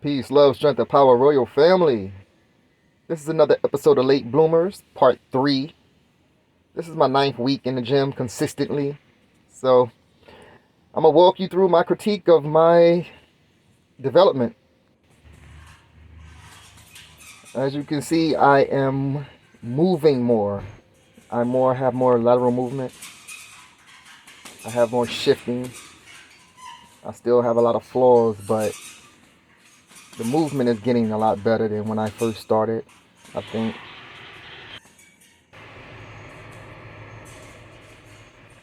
Peace, love, strength, and power, royal family. This is another episode of Late Bloomers, part 3. This is my 9th week in the gym consistently. So, I'm going to walk you through my critique of my development. As you can see, I am moving more. Have more lateral movement. I have more shifting. I still have a lot of flaws, but the movement is getting a lot better than when I first started, I think.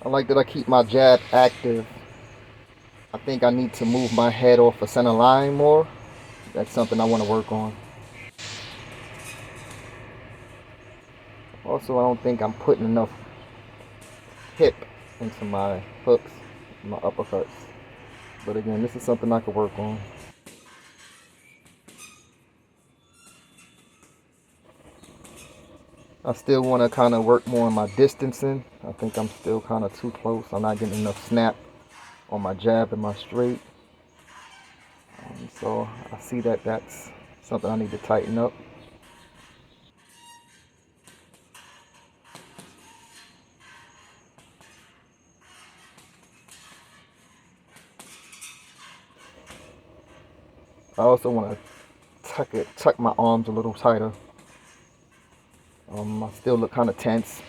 I like that I keep my jab active. I think I need to move my head off the center line more. That's something I want to work on. Also, I don't think I'm putting enough hip into my hooks, my uppercuts. But again, this is something I could work on. I still want to kind of work more on my distancing. I think I'm still kind of too close. I'm not getting enough snap on my jab and my straight. So I see that that's something I need to tighten up. I also want to tuck my arms a little tighter. I still look kind of tense,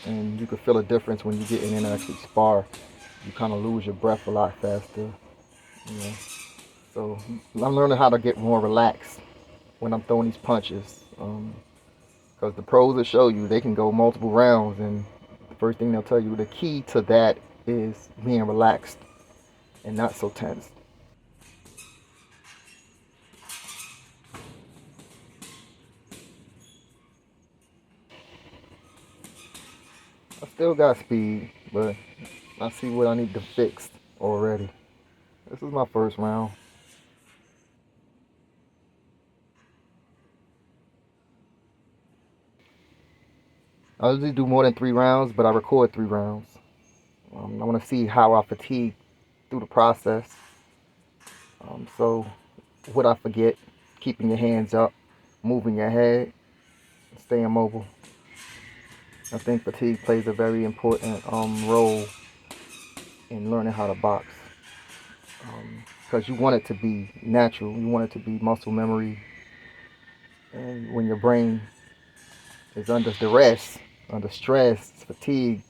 and you can feel a difference when you get in and actually spar. You kind of lose your breath a lot faster. You know? So I'm learning how to get more relaxed when I'm throwing these punches. Because the pros will show you they can go multiple rounds, and the first thing they'll tell you, the key to that is being relaxed and not so tense. I still got speed, but I see what I need to fix already. This is my first round. I usually do more than 3 rounds, but I record 3 rounds. I want to see how I fatigue through the process. So, what I forget, keeping your hands up, moving your head, staying mobile. I think fatigue plays a very important role in learning how to box. Because you want it to be natural, you want it to be muscle memory. And when your brain is under duress, under stress, fatigue,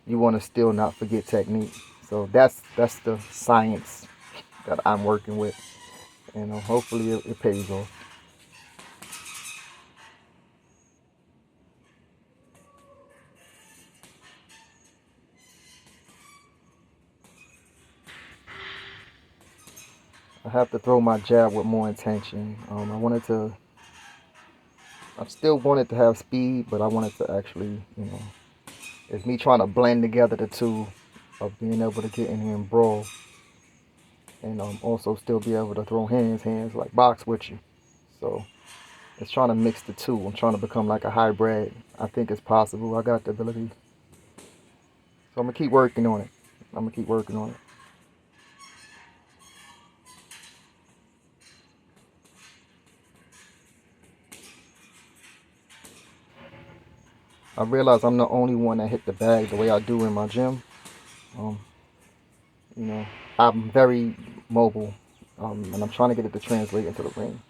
you want to still not forget technique. So that's the science that I'm working with, and hopefully it pays off. I have to throw my jab with more intention. I still wanted to have speed, but I wanted to actually, it's me trying to blend together the two of being able to get in here and brawl, and also still be able to throw hands like box with you. So it's trying to mix the two. I'm trying to become like a hybrid. I think it's possible. I got the ability. So I'm gonna keep working on it. I'm gonna keep working on it. I realize I'm the only one that hit the bag the way I do in my gym. Um, you know, I'm very mobile, and I'm trying to get it to translate into the ring.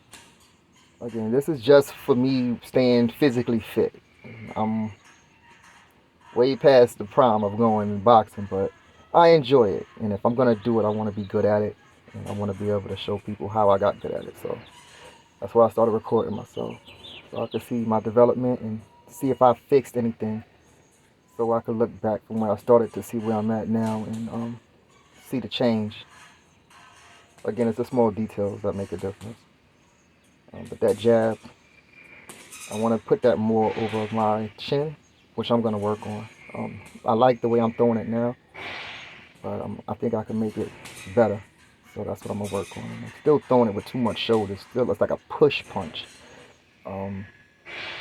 Again, this is just for me staying physically fit. I'm way past the prime of going and boxing, but I enjoy it. And if I'm gonna do it, I want to be good at it, and I want to be able to show people how I got good at it. So that's why I started recording myself, so I could see my development and see if I fixed anything, so I could look back from where I started to see where I'm at now and see the change. Again, it's the small details that make a difference. But that jab, I want to put that more over my chin, which I'm going to work on. I like the way I'm throwing it now, but I think I can make it better. So that's what I'm going to work on. I'm still throwing it with too much shoulder. Still, it's like a push punch.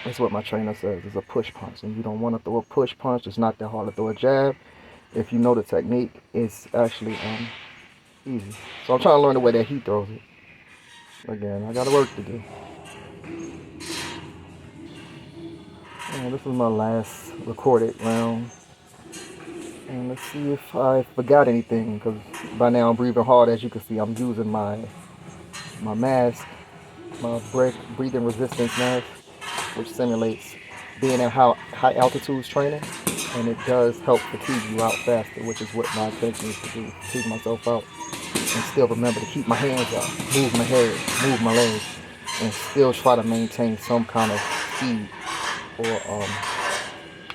That's what my trainer says. It's a push punch. And you don't want to throw a push punch. It's not that hard to throw a jab. If you know the technique, it's actually easy. So I'm trying to learn the way that he throws it. Again, I got work to do. And this is my last recorded round. And let's see if I forgot anything, because by now I'm breathing hard. As you can see, I'm using my mask, my breathing resistance mask, which simulates being in high altitudes training, and it does help fatigue you out faster, which is what my intention is to do, fatigue myself out, and still remember to keep my hands up, move my head, move my legs, and still try to maintain some kind of speed. Or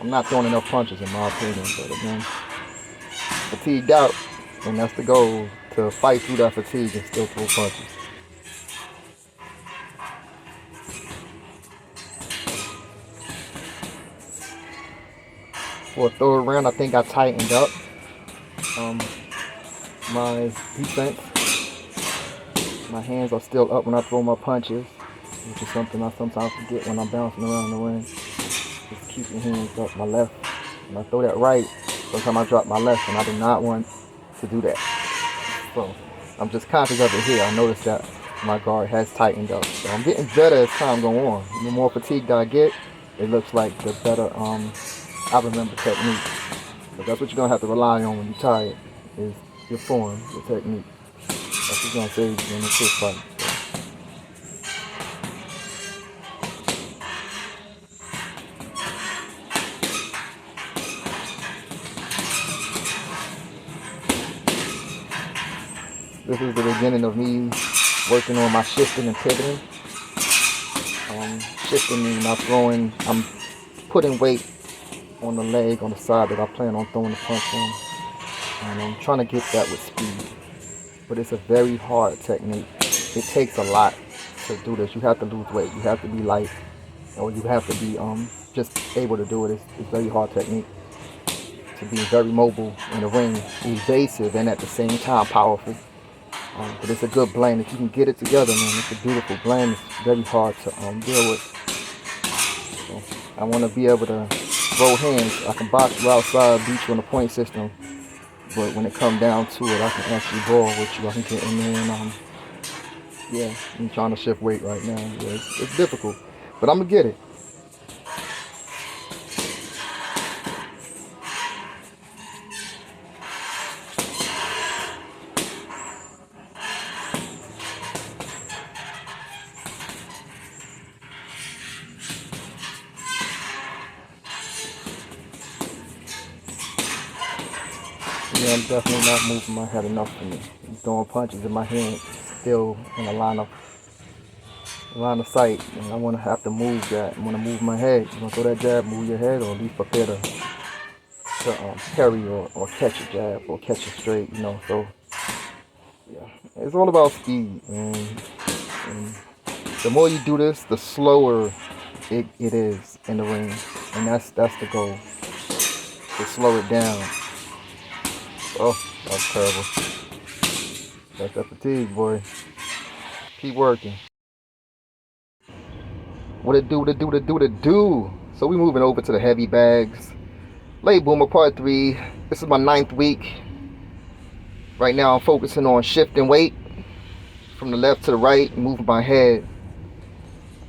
I'm not throwing enough punches in my opinion, but again, fatigued out, and that's the goal, to fight through that fatigue and still throw punches. For a third round, I think I tightened up my defense. My hands are still up when I throw my punches, which is something I sometimes forget when I'm bouncing around the ring. Just keep your hands up. My left, when I throw that right, sometimes I drop my left, and I do not want to do that. So I'm just conscious of it here. I noticed that my guard has tightened up. So I'm getting better as time goes on. The more fatigued I get, it looks like the better I remember technique. But that's what you're gonna have to rely on when you're tired, is your form, your technique. That's what's gonna save you in a fist fight. This is the beginning of me working on my shifting and pivoting. Shifting means I'm putting weight on the leg, on the side that I plan on throwing the punch on. And I'm trying to get that with speed. But it's a very hard technique. It takes a lot to do this. You have to lose weight. You have to be light. Or you have to be just able to do it. It's very hard technique. To be very mobile in the ring, evasive, and at the same time powerful. But it's a good blend. If you can get it together, man, it's a beautiful blend. It's very hard to deal with. So I want to be able to throw hands. I can box you outside, beat you on the point system. But when it comes down to it, I can actually brawl with you. I can get in there and yeah, I'm trying to shift weight right now. Yeah, it's difficult, but I'm gonna get it. Yeah, I'm definitely not moving my head enough for me. I'm throwing punches in my hand, still in a line of sight, and I want to have to move that. I want to move my head. You want to throw that jab, move your head, or at least prepare to parry or catch a jab or catch a straight. So yeah, it's all about speed, and the more you do this, the slower it is in the ring, and that's the goal, to slow it down. Oh, that's terrible. That's that fatigue, boy. Keep working. What it do, what it do, what it do, what it do. So we moving over to the heavy bags. Late Boomer Part 3. This is my 9th week. Right now I'm focusing on shifting weight from the left to the right, moving my head.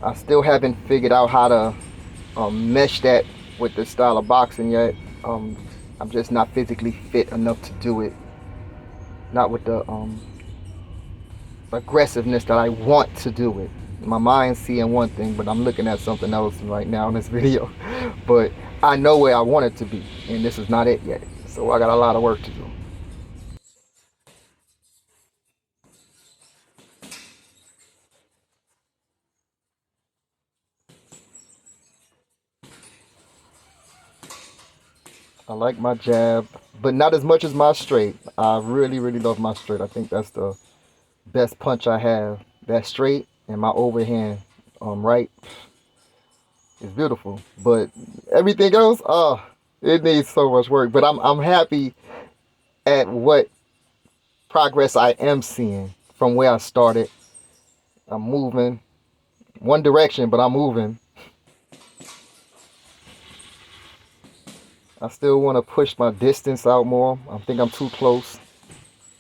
I still haven't figured out how to mesh that with the style of boxing yet. I'm just not physically fit enough to do it. Not with the aggressiveness that I want to do it. My mind's seeing one thing, but I'm looking at something else right now in this video. But I know where I want it to be, and this is not it yet. So I got a lot of work to do. I like my jab, but not as much as my straight. I really, really love my straight. I think that's the best punch I have. That straight and my overhand right is beautiful. But everything else, it needs so much work. But I'm happy at what progress I am seeing from where I started. I'm moving one direction, but I'm moving. I still want to push my distance out more. I think I'm too close.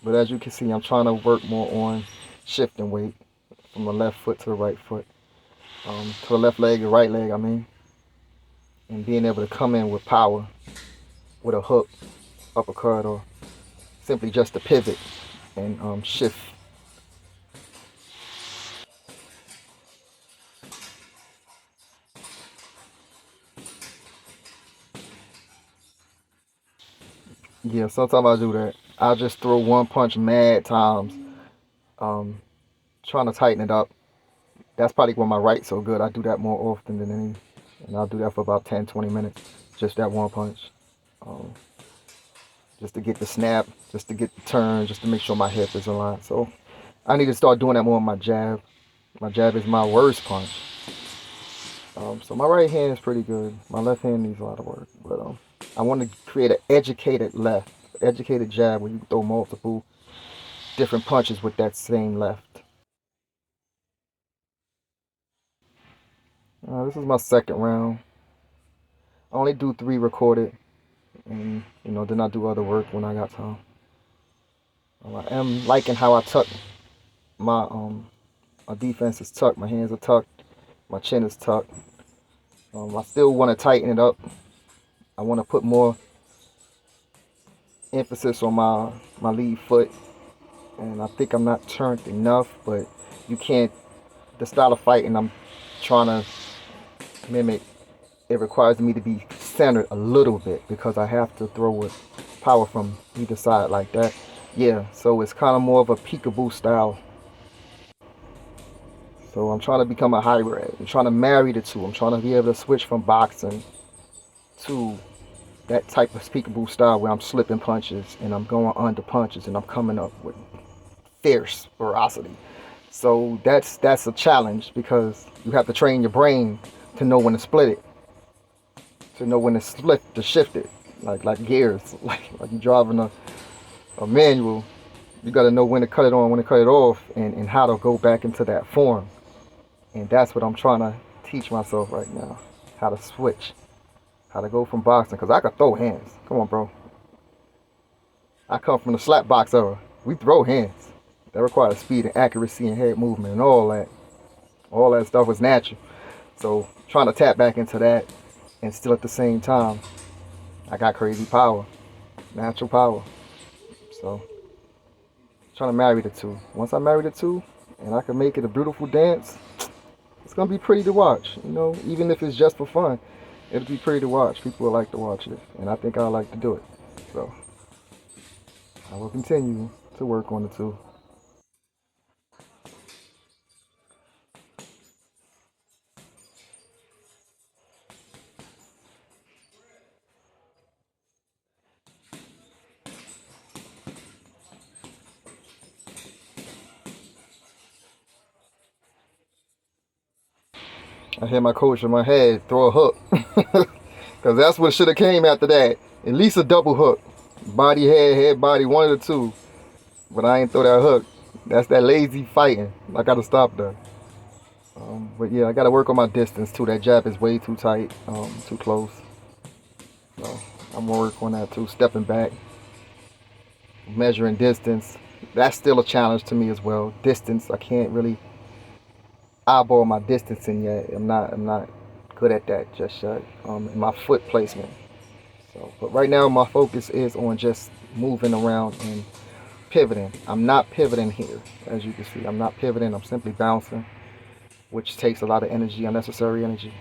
But as you can see, I'm trying to work more on shifting weight from the left foot to the right foot, to the left leg, the right leg, I mean, and being able to come in with power with a hook, uppercut, or simply just to pivot and shift. Yeah, sometimes I do that. I just throw one punch mad times, um, trying to tighten it up. That's probably why my right's so good. I do that more often than any, and I'll do that for about 10, 20 minutes. Just that one punch. Um, just to get the snap, just to get the turn, just to make sure my hip is aligned. So I need to start doing that more on my jab. My jab is my worst punch. So my right hand is pretty good. My left hand needs a lot of work. But I want to create an educated left, educated jab where you throw multiple different punches with that same left. This is my second round. I only do 3 recorded, and then I do other work when I got time. I am liking how I tuck my defense is tucked, my hands are tucked, my chin is tucked. I still want to tighten it up. I want to put more emphasis on my lead foot, and I think I'm not turned enough. But you can't. The style of fighting I'm trying to mimic, it requires me to be centered a little bit because I have to throw with power from either side like that. Yeah, so it's kind of more of a peekaboo style. So I'm trying to become a hybrid. I'm trying to marry the two. I'm trying to be able to switch from boxing to that type of peekaboo style where I'm slipping punches and I'm going under punches and I'm coming up with fierce ferocity. So that's a challenge because you have to train your brain to know when to split it, to know when to shift it, like gears, like you driving a manual. You got to know when to cut it on, when to cut it off, and how to go back into that form. And that's what I'm trying to teach myself right now, how to switch, how to go from boxing, because I can throw hands. Come on, bro. I come from the slap box era. We throw hands. That requires speed and accuracy and head movement and all that. All that stuff was natural. So trying to tap back into that, and still at the same time, I got crazy power, natural power. So trying to marry the two. Once I marry the two, and I can make it a beautiful dance, it's gonna be pretty to watch. Even if it's just for fun, it'll be pretty to watch. People will like to watch it, and I think I like to do it. So I will continue to work on the two. I hear my coach in my head throw a hook, because that's what should have came after that. At least a double hook, body, head, body, one of the two. But I ain't throw that hook. That's that lazy fighting. I gotta stop that. But yeah, I gotta work on my distance too. That jab is way too tight, too close. So I'm gonna work on that too. Stepping back, measuring distance. That's still a challenge to me as well. Distance, I can't really eyeball my distancing yet. I'm not good at that just yet. My foot placement. So, but right now my focus is on just moving around and pivoting. I'm not pivoting here, as you can see. I'm not pivoting. I'm simply bouncing, which takes a lot of energy, unnecessary energy.